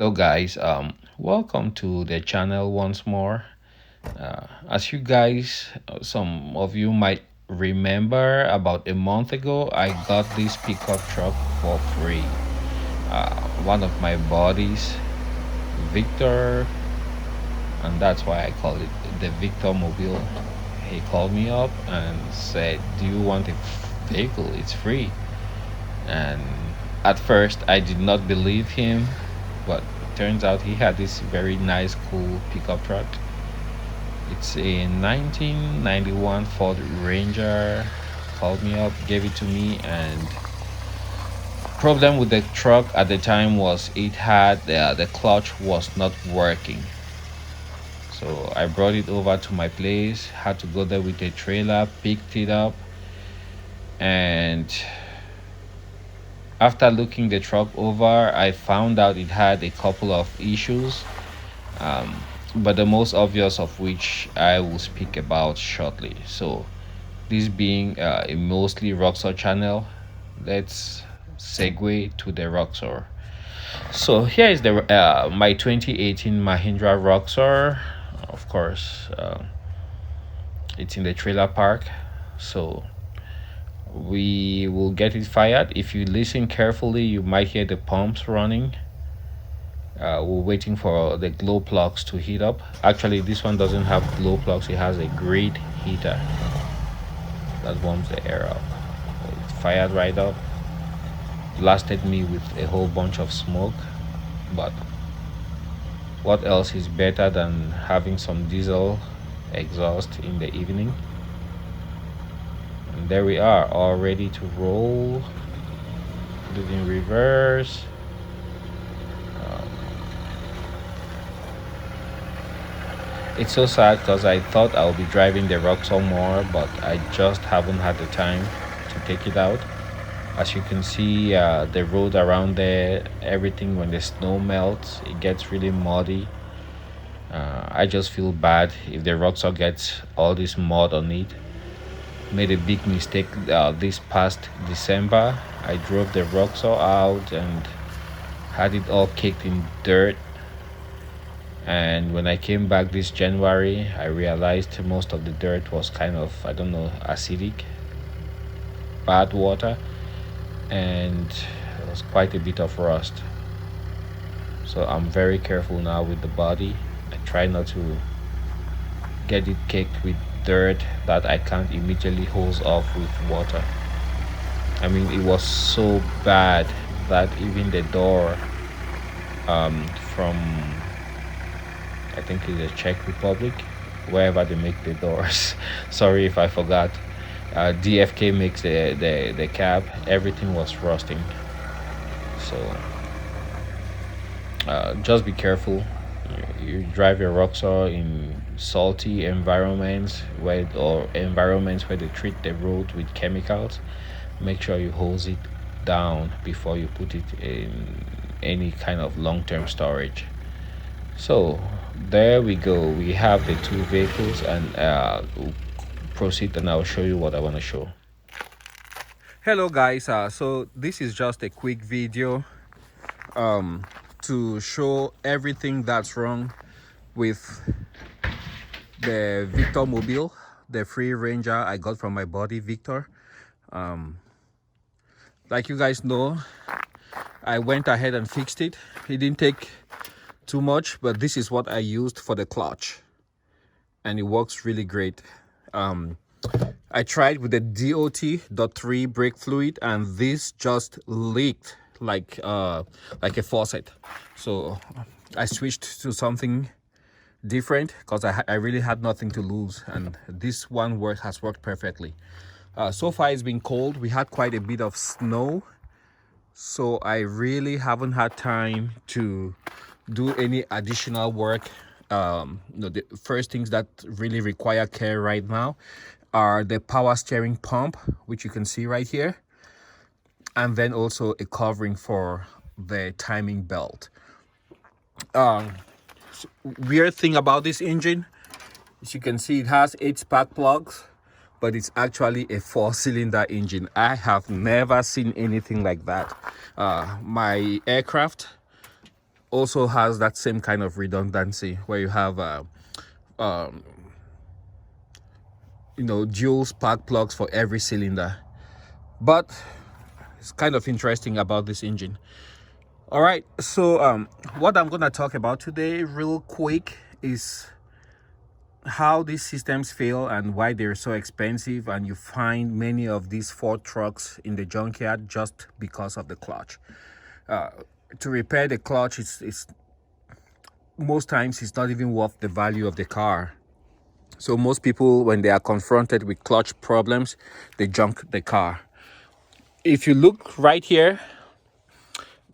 Hello guys, welcome to the channel once more. As you guys, some of you might remember, about a month ago I got this pickup truck for free. One of my buddies, Victor, and that's why I call it the Victor Mobile. He called me up and said, do you want a vehicle? It's free. And at first I did not believe him, but turns out he had this very nice, cool pickup truck. It's a 1991 Ford Ranger. Called me up, gave it to me, and problem with the truck at the time was it had the clutch was not working. So I brought it over to my place, had to go there with a trailer, picked it up, and after looking the truck over, I found out it had a couple of issues, um, but the most obvious of which I will speak about shortly. So, this being a mostly Roxor channel, let's segue to the Roxor. So here is the my 2018 Mahindra Roxor. Of course, it's in the trailer park. So we will get it fired. If you listen carefully, you might hear the pumps running. We're waiting for the glow plugs to heat up. Actually, this one doesn't have glow plugs. It has a grid heater that warms the air up. It fired right up. Blasted me with a whole bunch of smoke, but what else is better than having some diesel exhaust in the evening? And there we are, all ready to roll. Put it in reverse. It's so sad because I thought I would be driving the Roxor more, but I just haven't had the time to take it out. As you can see, the road around there, everything, when the snow melts, it gets really muddy. I just feel bad if the Roxor gets all this mud on it. Made a big mistake this past December. I drove the Roxor out and had it all caked in dirt, and when I came back this January, I realized most of the dirt was kind of, I don't know, acidic, bad water, and there was quite a bit of rust. So I'm very careful now with the body. I try not to get it caked with dirt that I can't immediately hose off with water. I mean, it was so bad that even the door from, I think it's the Czech Republic, wherever they make the doors. Sorry if I forgot. DFK makes the cab. Everything was rusting. So just be careful. You drive your Roxor in salty environments or environments where they treat the road with chemicals. Make sure you hose it down before you put it in any kind of long-term storage. So there we go, we have the two vehicles, and we'll proceed and I'll show you what I want to show. Hello guys, so this is just a quick video to show everything that's wrong with the Victor Mobile, the free Ranger I got from my buddy Victor. Like you guys know, I went ahead and fixed it. It didn't take too much, but this is what I used for the clutch, and it works really great. I tried with the DOT.3 brake fluid, and this just leaked like a faucet. So I switched to something different because I really had nothing to lose, and this one has worked perfectly. So far it's been cold. We had quite a bit of snow, so I really haven't had time to do any additional work. The first things that really require care right now are the power steering pump, which you can see right here, and then also a covering for the timing belt. Weird thing about this engine, as you can see, it has 8 spark plugs, but it's actually a 4-cylinder engine. I have never seen anything like that. My aircraft, also has that same kind of redundancy where you have dual spark plugs for every cylinder. But it's kind of interesting about this engine. All right, so what I'm going to talk about today real quick is how these systems fail and why they're so expensive, and you find many of these Ford trucks in the junkyard just because of the clutch. To repair the clutch, it's most times it's not even worth the value of the car. So most people, when they are confronted with clutch problems, they junk the car. If you look right here,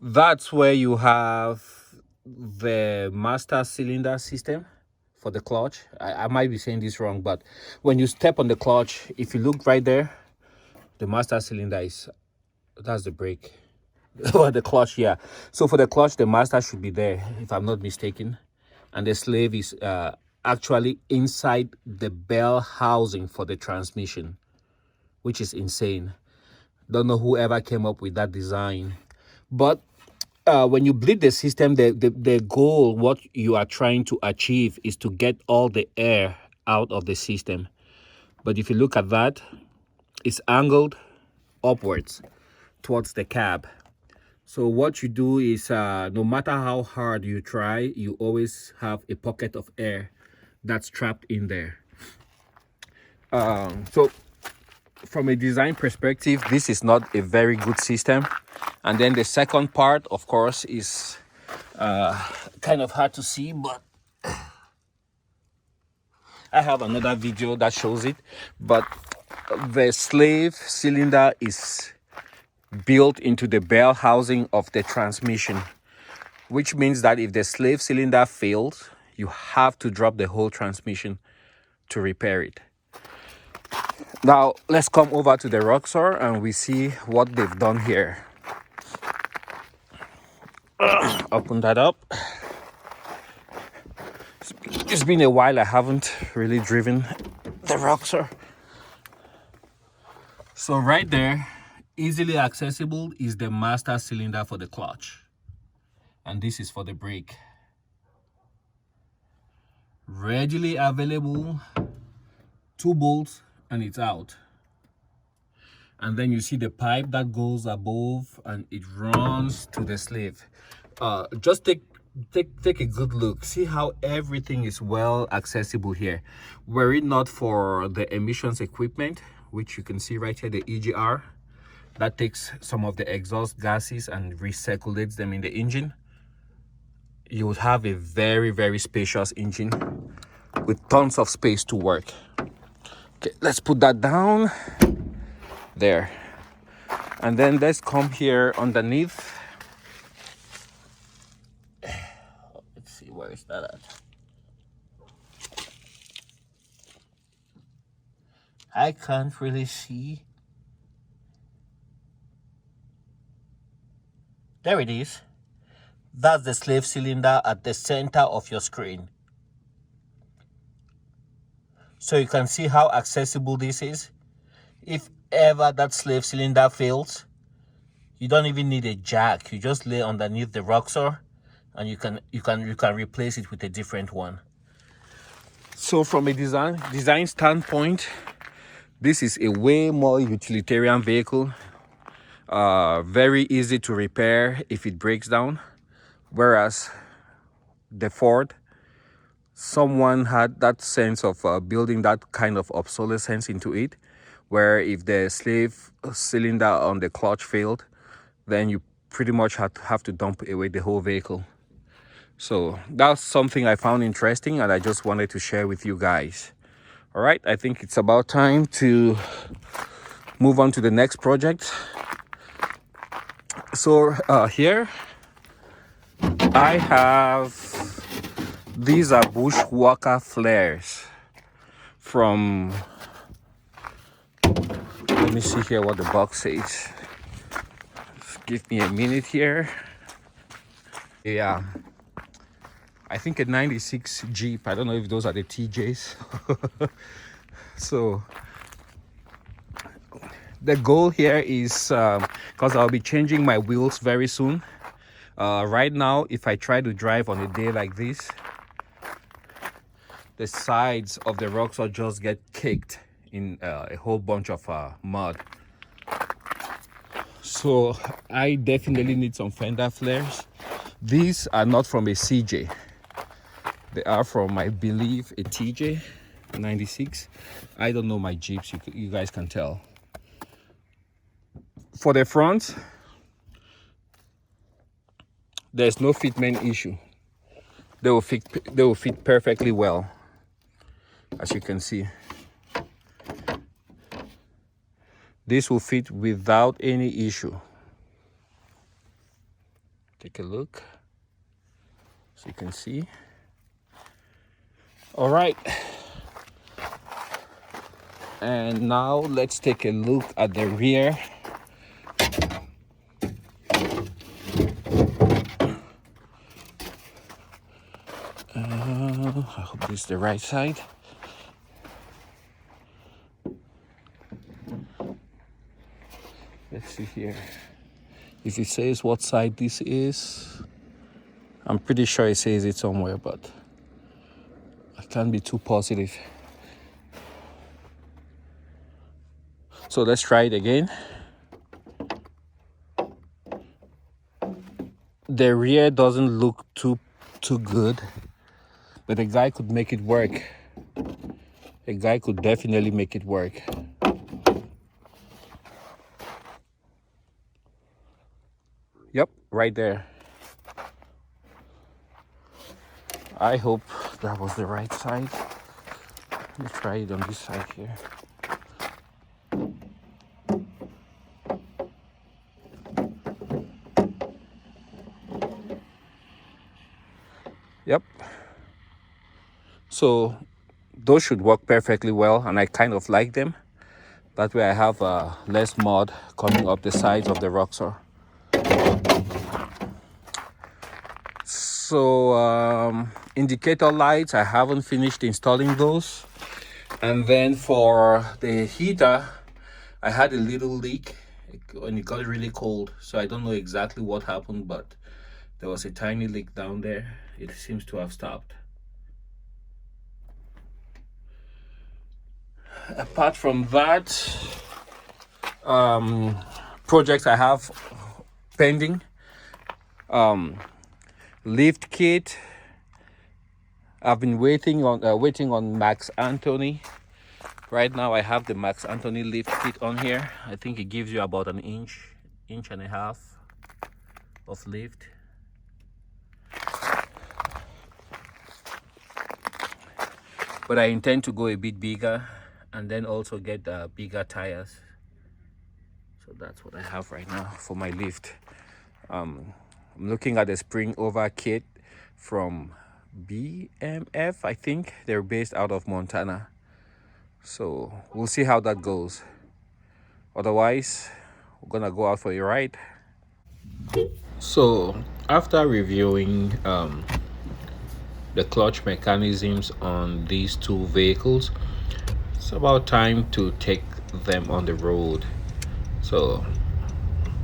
that's where you have the master cylinder system for the clutch. I might be saying this wrong, but when you step on the clutch, if you look right there, the master cylinder that's the brake. Or the clutch, yeah. So for the clutch, the master should be there, if I'm not mistaken. And the slave is actually inside the bell housing for the transmission, which is insane. Don't know whoever came up with that design. But when you bleed the system, the goal, what you are trying to achieve is to get all the air out of the system. But if you look at that, it's angled upwards towards the cab. So what you do is, no matter how hard you try, you always have a pocket of air that's trapped in there. So from a design perspective, this is not a very good system. And then the second part, of course, is kind of hard to see, but I have another video that shows it. But the slave cylinder is built into the bell housing of the transmission, which means that if the slave cylinder fails, you have to drop the whole transmission to repair it. Now let's come over to the Roxor and we see what they've done here. Open that up. It's been a while, I haven't really driven the Roxor. So right there, easily accessible, is the master cylinder for the clutch. And this is for the brake. Readily available, 2 bolts, and it's out. And then you see the pipe that goes above and it runs to the slave. Just take a good look. See how everything is well accessible here. Were it not for the emissions equipment, which you can see right here, the EGR, that takes some of the exhaust gases and recirculates them in the engine, you would have a very, very spacious engine with tons of space to work. Okay, let's put that down there. And then let's come here underneath. Let's see, where is that at? I can't really see. There it is. That's the slave cylinder at the center of your screen. So you can see how accessible this is. If ever that slave cylinder fails, you don't even need a jack. You just lay underneath the Roxor and you can replace it with a different one. So from a design standpoint, this is a way more utilitarian vehicle. Very easy to repair if it breaks down. Whereas the Ford, someone had that sense of building that kind of obsolescence into it, where if the slave cylinder on the clutch failed, then you pretty much have to dump away the whole vehicle. So that's something I found interesting and I just wanted to share with you guys. All right, I think it's about time to move on to the next project. So here I have, these are Bushwalker Flares from, let me see here what the box says. Just give me a minute here. Yeah, I think a 96 Jeep. I don't know if those are the TJs. So the goal here is, because I'll be changing my wheels very soon, Right now, if I try to drive on a day like this, the sides of the Roxor just get kicked in a whole bunch of mud. So I definitely need some Fender Flares. These are not from a CJ. They are from, I believe, a TJ 96. I don't know my Jeeps, you guys can tell. For the front, there's no fitment issue. They will fit perfectly well, as you can see. This will fit without any issue. Take a look, so you can see. All right, and now let's take a look at the rear. I hope this is the right side. Let's see here. If it says what side this is, I'm pretty sure it says it somewhere, but I can't be too positive. So let's try it again. The rear doesn't look too good, but a guy could make it work. A guy could definitely make it work. Yep, right there. I hope that was the right side. Let me try it on this side here. Yep. So those should work perfectly well, and I kind of like them. That way I have less mud coming up the sides of the Roxor. So indicator lights, I haven't finished installing those. And then for the heater, I had a little leak and it got really cold. So I don't know exactly what happened, but there was a tiny leak down there. It seems to have stopped. Apart from that, projects I have pending. Lift kit. I've been waiting on Max Anthony. Right now I have the Max Anthony lift kit on here. I think it gives you about an inch and a half of lift. But I intend to go a bit bigger and then also get bigger tires. So that's what I have right now for my lift. I'm looking at the spring over kit from BMF, I think. They're based out of Montana. So we'll see how that goes. Otherwise, we're gonna go out for a ride. So after reviewing the clutch mechanisms on these two vehicles, it's about time to take them on the road. So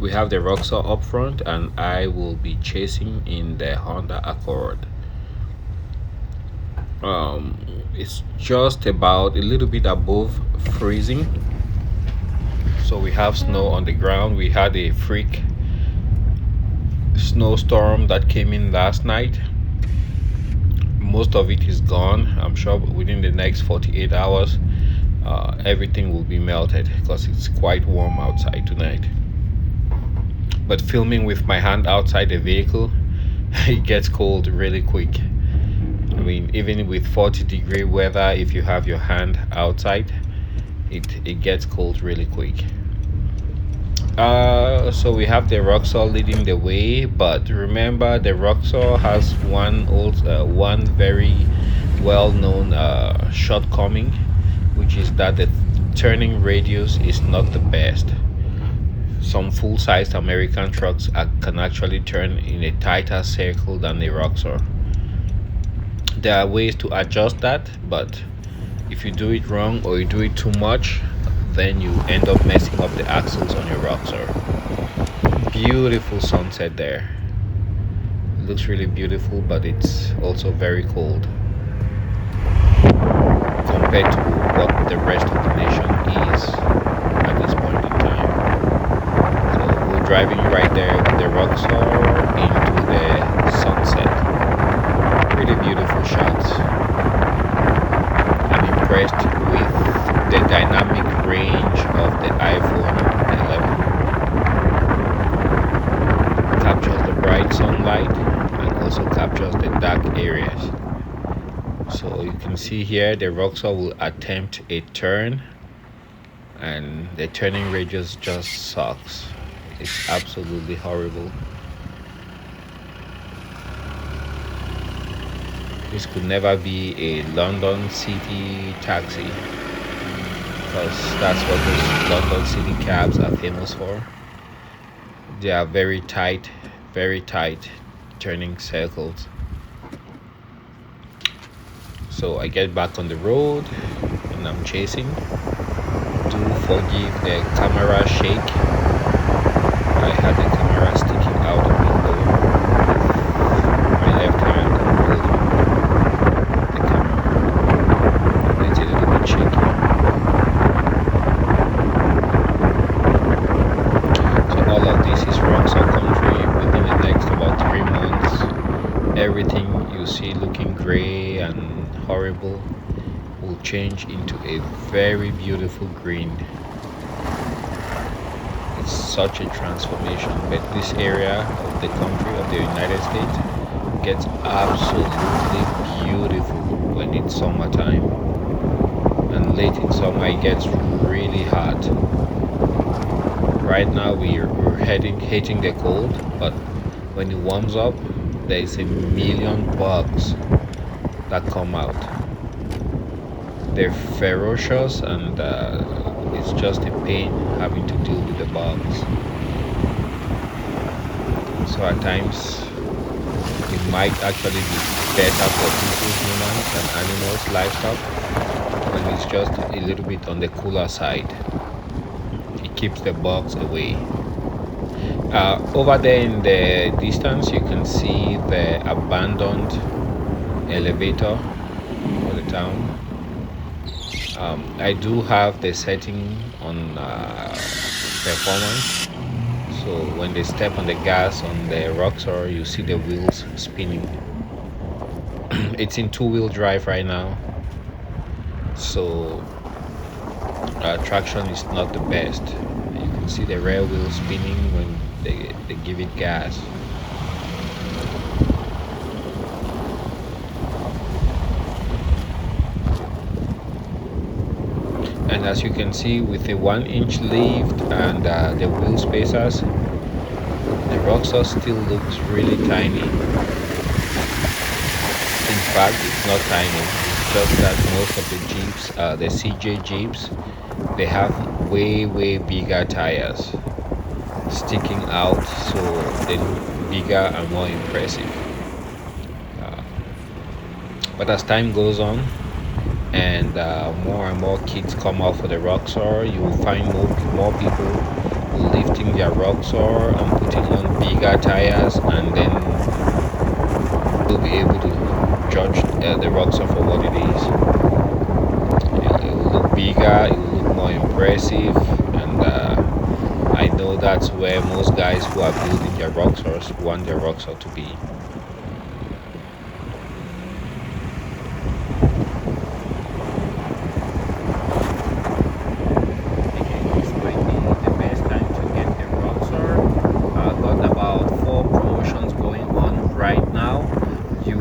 we have the Roxor up front, and I will be chasing in the Honda Accord. It's just about a little bit above freezing, so we have snow on the ground. We had a freak snowstorm that came in last night. Most of it is gone. I'm sure within the next 48 hours everything will be melted, because it's quite warm outside tonight. But filming with my hand outside the vehicle, it gets cold really quick. I mean, even with 40-degree weather, if you have your hand outside, it gets cold really quick. So we have the Roxor leading the way, but remember the Roxor has one very well-known shortcoming, which is that the turning radius is not the best. Some full-sized American trucks can actually turn in a tighter circle than the Roxor. There are ways to adjust that, but if you do it wrong or you do it too much, then you end up messing up the axles on your Roxor. Beautiful sunset there. looks really beautiful, but it's also very cold compared to what the rest of the nation is at this point in time. So we're driving right there with the Roxor into the sunset. Really beautiful shots. I'm impressed with the dynamic range of the iPhone 11. Captures the bright sunlight and also captures the dark areas. So you can see here the Roxor will attempt a turn, and the turning radius just sucks. It's absolutely horrible. This could never be a London City taxi, because that's what those London City cabs are famous for. They are very tight turning circles. So I get back on the road and I'm chasing. Do forgive the camera shake. I had the camera sticking out the window with my left hand holding the camera. It's a little bit shaky. So all of this is Roxor country. Within the next about 3 months, everything you see looking gray and horrible will change into a very beautiful green. It's such a transformation, but this area of the country of the United States gets absolutely beautiful when it's summertime, and late in summer it gets really hot. Right now we're hating the cold, but when it warms up there's a million bugs that come out. They're ferocious, and it's just a pain having to deal with the bugs. So at times it might actually be better for people, humans, and animals, livestock, when it's just a little bit on the cooler side. It keeps the bugs away. Over there in the distance you can see the abandoned elevator for the town. I do have the setting on performance, so when they step on the gas on the Roxor you see the wheels spinning. It's in 2-wheel drive right now, so traction is not the best. You can see the rear wheel spinning when they give it gas. And as you can see, with the 1-inch lift and the wheel spacers, the Roxor still looks really tiny. In fact, it's not tiny, it's just that most of the Jeeps, the CJ Jeeps, they have way bigger tires sticking out, so they look bigger and more impressive. But as time goes on and more and more kids come out for the Roxor, you will find more people lifting their Roxor and putting on bigger tires, and then you'll be able to judge the Roxor for what it is. It will look bigger, it will look more impressive, and I know that's where most guys who are building their Roxors want their Roxor to be.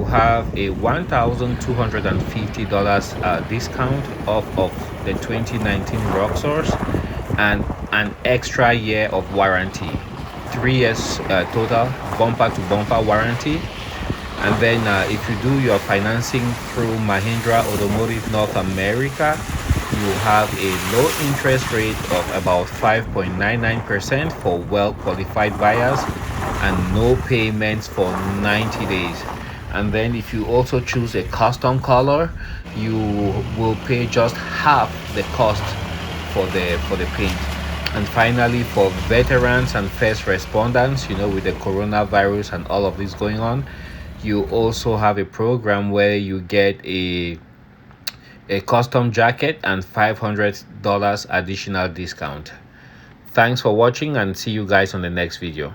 Have a $1,250 discount off of the 2019 Roxors and an extra year of warranty, 3 years total bumper to bumper warranty. And then if you do your financing through Mahindra Automotive North America, you have a low interest rate of about 5.99% for well qualified buyers and no payments for 90 days. And then if you also choose a custom color, you will pay just half the cost for the paint. And finally, for veterans and first responders, with the coronavirus and all of this going on, you also have a program where you get a custom jacket and $500 additional discount. Thanks for watching, and see you guys on the next video.